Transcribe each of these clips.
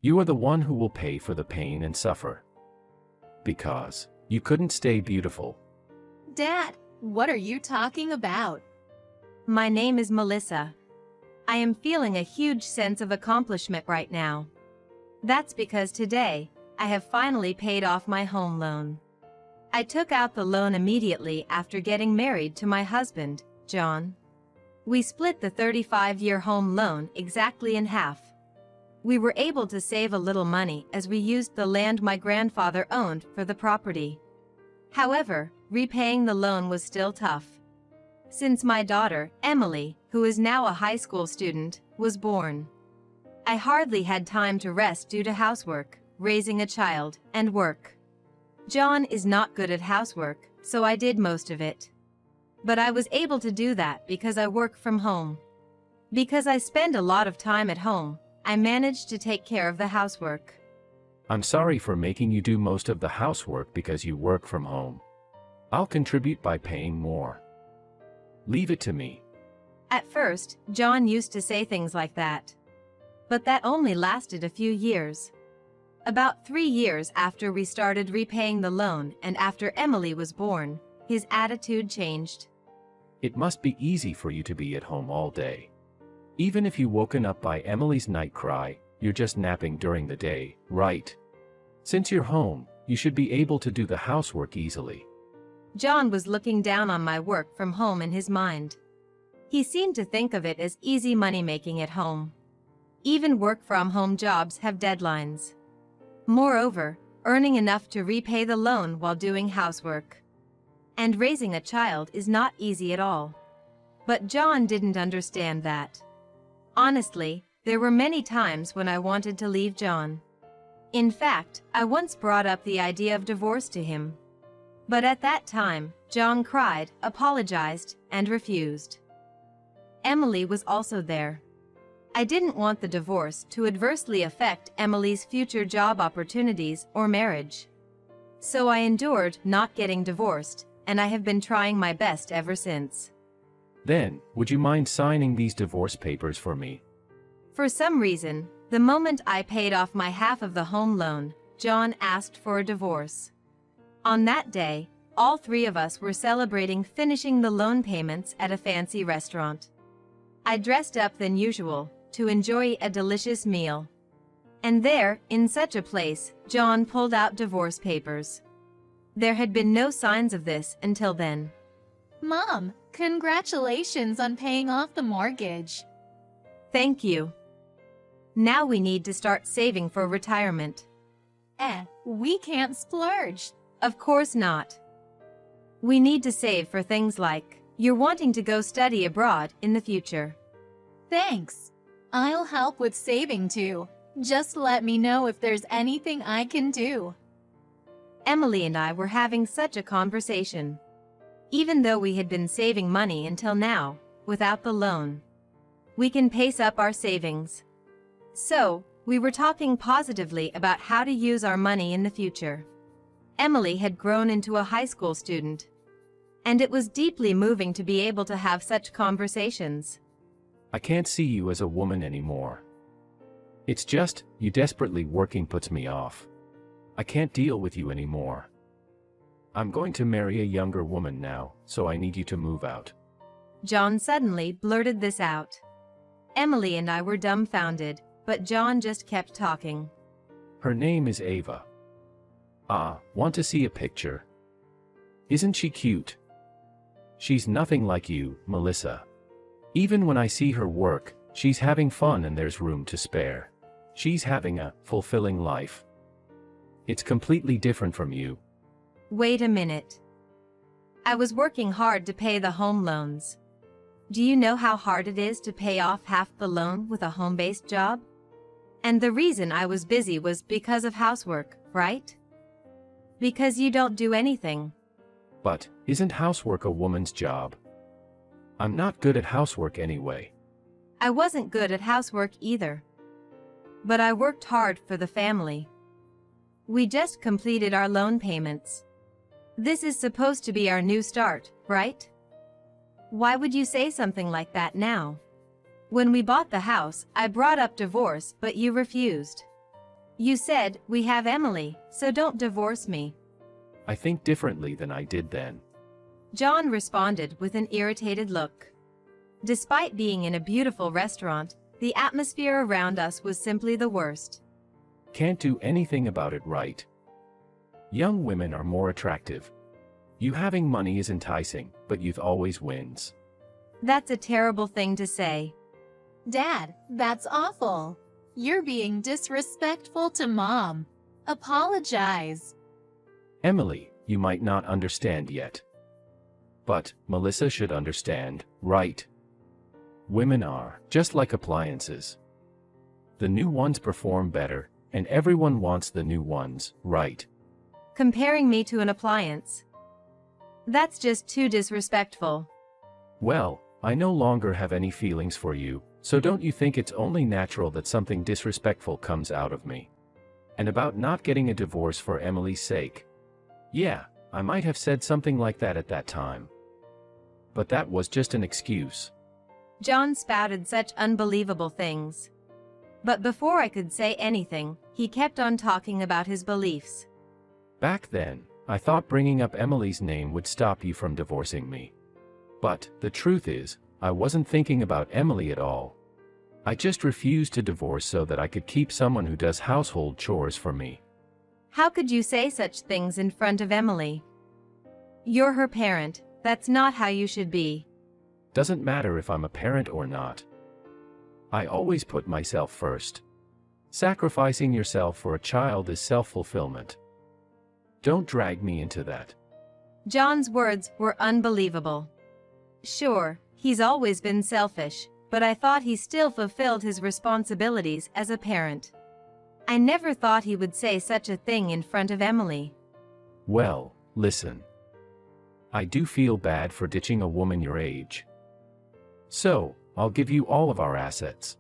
You are the one who will pay for the pain and suffer. Because you couldn't stay beautiful. Dad, what are you talking about? My name is Melissa. I am feeling a huge sense of accomplishment right now. That's because today, I have finally paid off my home loan. I took out the loan immediately after getting married to my husband, John. We split the 35-year home loan exactly in half. We were able to save a little money as we used the land my grandfather owned for the property. However, repaying the loan was still tough. Since my daughter, Emily, who is now a high school student, was born, I hardly had time to rest due to housework, raising a child, and work. John is not good at housework, so I did most of it. But I was able to do that because I work from home. Because I spend a lot of time at home, I managed to take care of the housework. I'm sorry for making you do most of the housework because you work from home. I'll contribute by paying more. Leave it to me. At first, John used to say things like that. But that only lasted a few years. About 3 years after we started repaying the loan and after Emily was born, his attitude changed. It must be easy for you to be at home all day. Even if you woken up by Emily's night cry, you're just napping during the day, right? Since you're home, you should be able to do the housework easily. John was looking down on my work from home in his mind. He seemed to think of it as easy money-making at home. Even work-from-home jobs have deadlines. Moreover, earning enough to repay the loan while doing housework and raising a child is not easy at all. But John didn't understand that. Honestly, there were many times when I wanted to leave John. In fact, I once brought up the idea of divorce to him. But at that time, John cried, apologized, and refused. Emily was also there. I didn't want the divorce to adversely affect Emily's future job opportunities or marriage. So I endured not getting divorced, and I have been trying my best ever since. Then, would you mind signing these divorce papers for me? For some reason, the moment I paid off my half of the home loan, John asked for a divorce. On that day, all three of us were celebrating finishing the loan payments at a fancy restaurant. I dressed up than usual to enjoy a delicious meal. And there, in such a place, John pulled out divorce papers. There had been no signs of this until then. Mom, congratulations on paying off the mortgage. Thank you. Now we need to start saving for retirement. We can't splurge. Of course not. We need to save for things like, you're wanting to go study abroad in the future. Thanks. I'll help with saving too. Just let me know if there's anything I can do. Emily and I were having such a conversation. Even though we had been saving money until now, without the loan, we can pace up our savings. So, we were talking positively about how to use our money in the future. Emily had grown into a high school student, and it was deeply moving to be able to have such conversations. I can't see you as a woman anymore. It's just, you desperately working puts me off. I can't deal with you anymore. I'm going to marry a younger woman now, so I need you to move out. John suddenly blurted this out. Emily and I were dumbfounded, but John just kept talking. Her name is Ava. Want to see a picture? Isn't she cute? She's nothing like you, Melissa. Even when I see her work, she's having fun and there's room to spare. She's having a fulfilling life. It's completely different from you. Wait a minute. I was working hard to pay the home loans. Do you know how hard it is to pay off half the loan with a home-based job? And the reason I was busy was because of housework, right? Because you don't do anything. But, isn't housework a woman's job? I'm not good at housework anyway. I wasn't good at housework either. But I worked hard for the family. We just completed our loan payments. This is supposed to be our new start, right? Why would you say something like that now? When we bought the house, I brought up divorce, but you refused. You said, we have Emily, so don't divorce me. I think differently than I did then. John responded with an irritated look. Despite being in a beautiful restaurant, the atmosphere around us was simply the worst. Can't do anything about it, right? Young women are more attractive. You having money is enticing, but youth always wins. That's a terrible thing to say. Dad, that's awful. You're being disrespectful to Mom. Apologize. Emily, you might not understand yet. But Melissa should understand, right? Women are just like appliances. The new ones perform better, and everyone wants the new ones, right? Comparing me to an appliance. That's just too disrespectful. Well, I no longer have any feelings for you, so don't you think it's only natural that something disrespectful comes out of me? And about not getting a divorce for Emily's sake. Yeah, I might have said something like that at that time. But that was just an excuse. John spouted such unbelievable things. But before I could say anything, he kept on talking about his beliefs. Back then, I thought bringing up Emily's name would stop you from divorcing me. But the truth is, I wasn't thinking about Emily at all. I just refused to divorce so that I could keep someone who does household chores for me. How could you say such things in front of Emily? You're her parent. That's not how you should be. Doesn't matter if I'm a parent or not. I always put myself first. Sacrificing yourself for a child is self-fulfillment. Don't drag me into that. John's words were unbelievable. Sure, he's always been selfish, but I thought he still fulfilled his responsibilities as a parent. I never thought he would say such a thing in front of Emily. Well, listen. I do feel bad for ditching a woman your age. So, I'll give you all of our assets.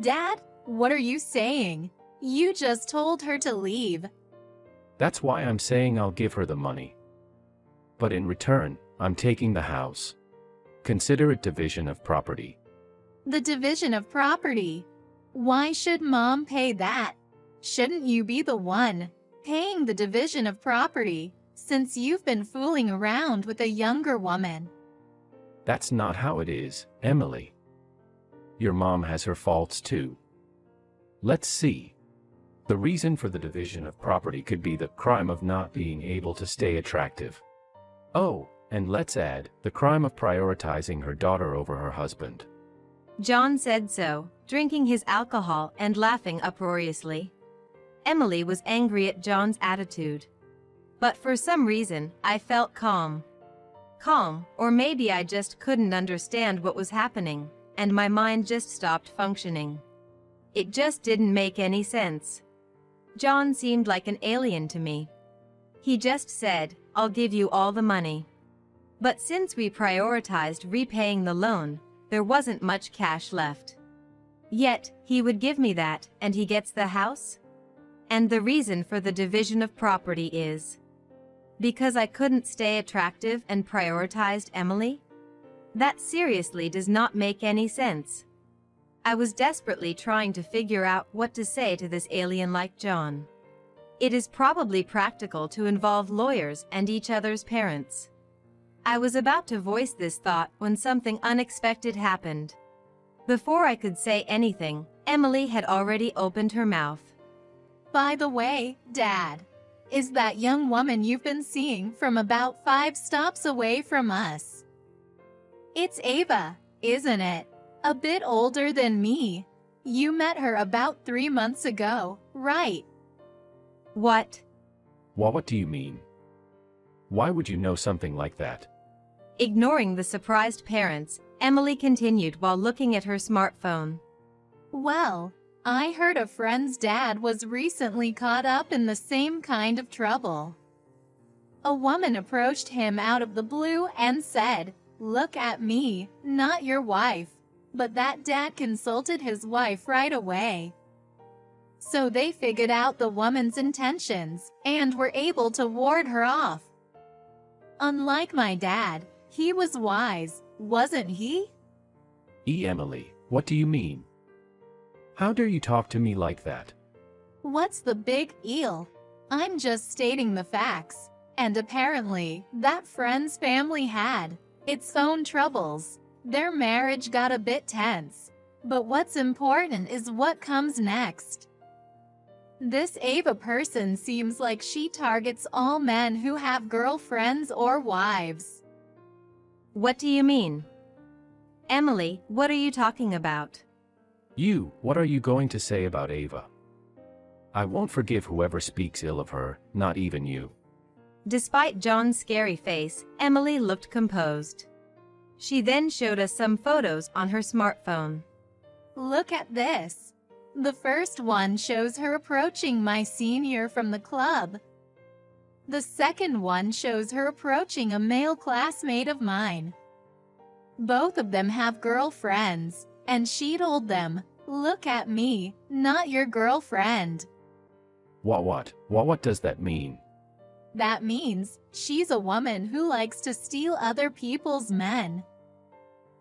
Dad, what are you saying? You just told her to leave. That's why I'm saying I'll give her the money. But in return, I'm taking the house. Consider it division of property. The division of property? Why should Mom pay that? Shouldn't you be the one paying the division of property, since you've been fooling around with a younger woman? That's not how it is, Emily. Your mom has her faults too. Let's see. The reason for the division of property could be the crime of not being able to stay attractive. Oh, and let's add the crime of prioritizing her daughter over her husband. John said so, drinking his alcohol and laughing uproariously. Emily was angry at John's attitude. But for some reason, I felt calm. Calm, or maybe I just couldn't understand what was happening, and my mind just stopped functioning. It just didn't make any sense. John seemed like an alien to me. He just said, "I'll give you all the money." But since we prioritized repaying the loan, there wasn't much cash left. Yet, he would give me that, and he gets the house? And the reason for the division of property is because I couldn't stay attractive and prioritized Emily? That seriously does not make any sense. I was desperately trying to figure out what to say to this alien like John. It is probably practical to involve lawyers and each other's parents. I was about to voice this thought when something unexpected happened. Before I could say anything, Emily had already opened her mouth. By the way, Dad, is that young woman you've been seeing from about 5 stops away from us? It's Ava, isn't it? A bit older than me. You met her about 3 months ago, right? What? Well, what do you mean? Why would you know something like that? Ignoring the surprised parents, Emily continued while looking at her smartphone. Well, I heard a friend's dad was recently caught up in the same kind of trouble. A woman approached him out of the blue and said, "Look at me, not your wife." But that dad consulted his wife right away. So they figured out the woman's intentions and were able to ward her off. Unlike my dad, he was wise, wasn't he? Emily, what do you mean? How dare you talk to me like that? What's the big deal? I'm just stating the facts. And apparently, that friend's family had its own troubles. Their marriage got a bit tense. But what's important is what comes next. This Ava person seems like she targets all men who have girlfriends or wives. What do you mean? Emily, what are you talking about? You, what are you going to say about Ava? I won't forgive whoever speaks ill of her, not even you. Despite John's scary face, Emily looked composed. She then showed us some photos on her smartphone. Look at this. The first one shows her approaching my senior from the club. The second one shows her approaching a male classmate of mine. Both of them have girlfriends, and she told them, "Look at me, not your girlfriend." What does that mean? That means she's a woman who likes to steal other people's men.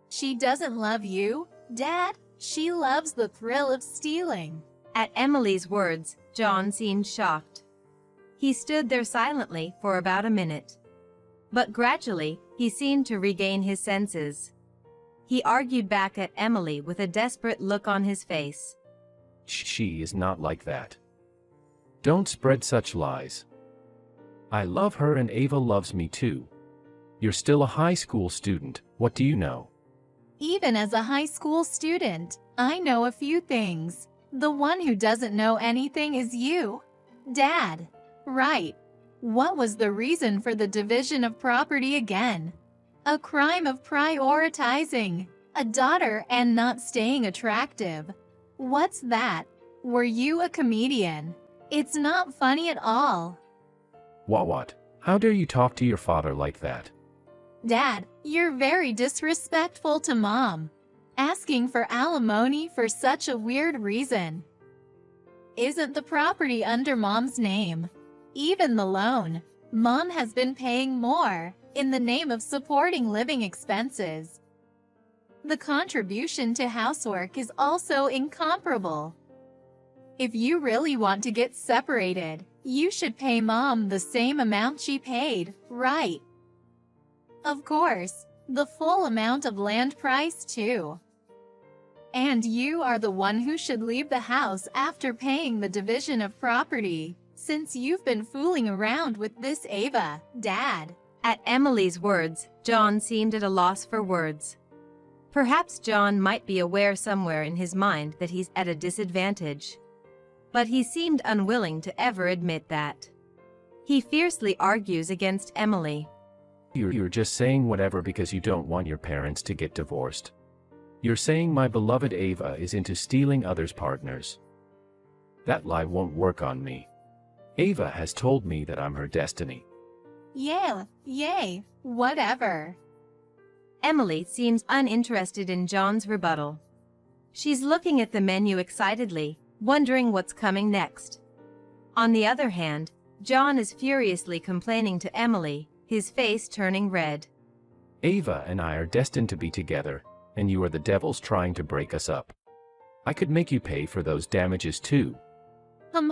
She doesn't love you, Dad. She loves the thrill of stealing. At Emily's words, John seemed shocked. He stood there silently for about a minute. But gradually, he seemed to regain his senses. He argued back at Emily with a desperate look on his face. She is not like that. Don't spread such lies. I love her and Ava loves me too. You're still a high school student, what do you know? Even as a high school student, I know a few things. The one who doesn't know anything is you, Dad. Right. What was the reason for the division of property again? A crime of prioritizing a daughter and not staying attractive. What's that? Were you a comedian? It's not funny at all. What? How dare you talk to your father like that? Dad, you're very disrespectful to Mom. Asking for alimony for such a weird reason. Isn't the property under Mom's name? Even the loan, Mom has been paying more in the name of supporting living expenses. The contribution to housework is also incomparable. If you really want to get separated, you should pay Mom the same amount she paid, right? Of course, the full amount of land price too. And you are the one who should leave the house after paying the division of property, since you've been fooling around with this Ava, Dad. At Emily's words, John seemed at a loss for words. Perhaps John might be aware somewhere in his mind that he's at a disadvantage. But he seemed unwilling to ever admit that. He fiercely argues against Emily. You're just saying whatever because you don't want your parents to get divorced. You're saying my beloved Ava is into stealing others' partners. That lie won't work on me. Ava has told me that I'm her destiny. Yay, whatever. Emily seems uninterested in John's rebuttal. She's looking at the menu excitedly, wondering what's coming next. On the other hand, John is furiously complaining to Emily, his face turning red. Ava and I are destined to be together, and you are the devils trying to break us up. I could make you pay for those damages too.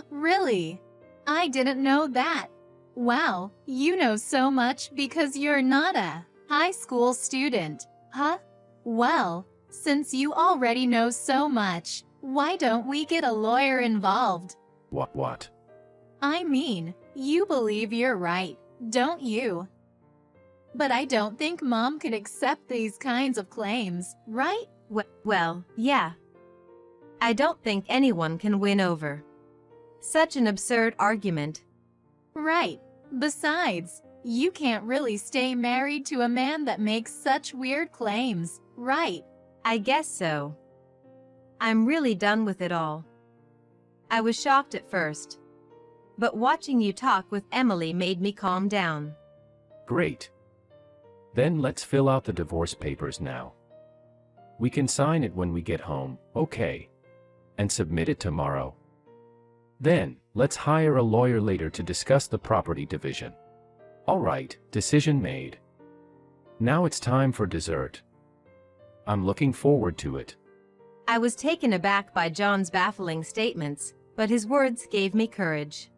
Really? I didn't know that. Wow, you know so much because you're not a high school student, huh? Well, since you already know so much, why don't we get a lawyer involved? What? I mean, you believe you're right, don't you? But I don't think Mom could accept these kinds of claims, right? Well, yeah. I don't think anyone can win over such an absurd argument. Right. Besides, you can't really stay married to a man that makes such weird claims, right? I guess so. I'm really done with it all. I was shocked at first. But watching you talk with Emily made me calm down. Great. Then let's fill out the divorce papers now. We can sign it when we get home, okay? And submit it tomorrow. Then, let's hire a lawyer later to discuss the property division. All right, decision made. Now it's time for dessert. I'm looking forward to it. I was taken aback by John's baffling statements, but his words gave me courage.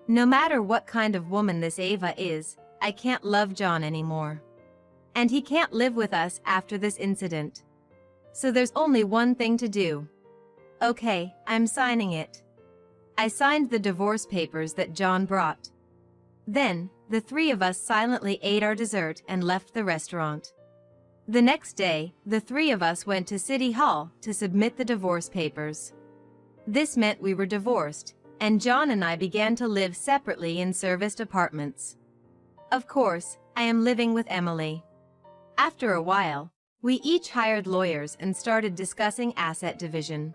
No matter what kind of woman this Ava is, I can't love John anymore. And he can't live with us after this incident. So there's only one thing to do. Okay, I'm signing it. I signed the divorce papers that John brought. Then, the three of us silently ate our dessert and left the restaurant. The next day, the three of us went to City Hall to submit the divorce papers. This meant we were divorced, and John and I began to live separately in serviced apartments. Of course, I am living with Emily. After a while, we each hired lawyers and started discussing asset division.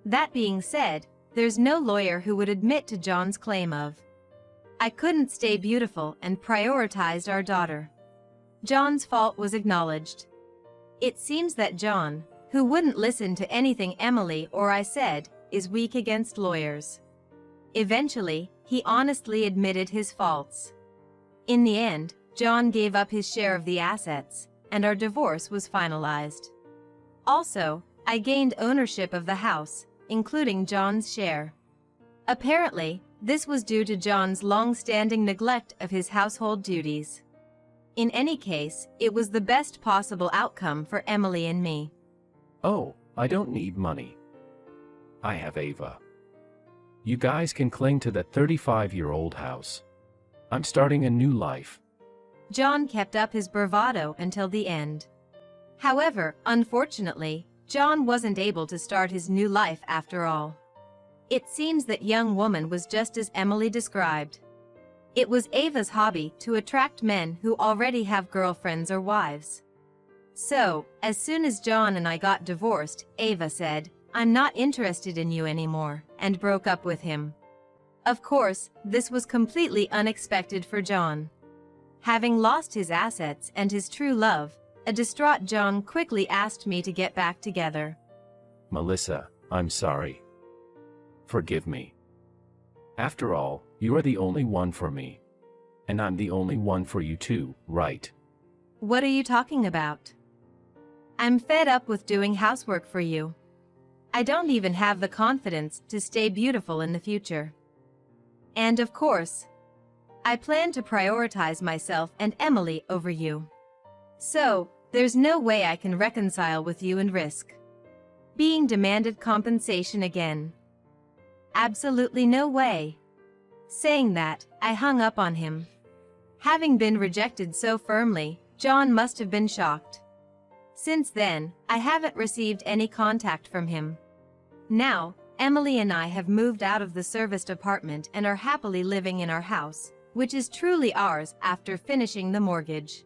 That being said, there's no lawyer who would admit to John's claim of, I couldn't stay beautiful and prioritized our daughter. John's fault was acknowledged. It seems that John, who wouldn't listen to anything Emily or I said, is weak against lawyers. Eventually, he honestly admitted his faults. In the end, John gave up his share of the assets, and our divorce was finalized. Also, I gained ownership of the house, including John's share. Apparently, this was due to John's long-standing neglect of his household duties. In any case, it was the best possible outcome for Emily and me. Oh, I don't need money. I have Ava. You guys can cling to that 35-year-old house. I'm starting a new life. John kept up his bravado until the end. However, unfortunately, John wasn't able to start his new life after all. It seems that young woman was just as Emily described. It was Ava's hobby to attract men who already have girlfriends or wives. So, as soon as John and I got divorced, Ava said, I'm not interested in you anymore, and broke up with him. Of course, this was completely unexpected for John. Having lost his assets and his true love, a distraught John quickly asked me to get back together. Melissa, I'm sorry. Forgive me. After all, you are the only one for me. And I'm the only one for you too, right? What are you talking about? I'm fed up with doing housework for you. I don't even have the confidence to stay beautiful in the future. And of course, I plan to prioritize myself and Emily over you. So, there's no way I can reconcile with you and risk being demanded compensation again. Absolutely no way. Saying that, I hung up on him. Having been rejected so firmly, John must have been shocked. Since then, I haven't received any contact from him. Now, Emily and I have moved out of the serviced apartment and are happily living in our house, which is truly ours after finishing the mortgage.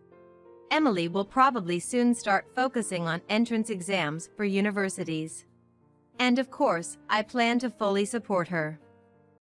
Emily will probably soon start focusing on entrance exams for universities. And of course, I plan to fully support her.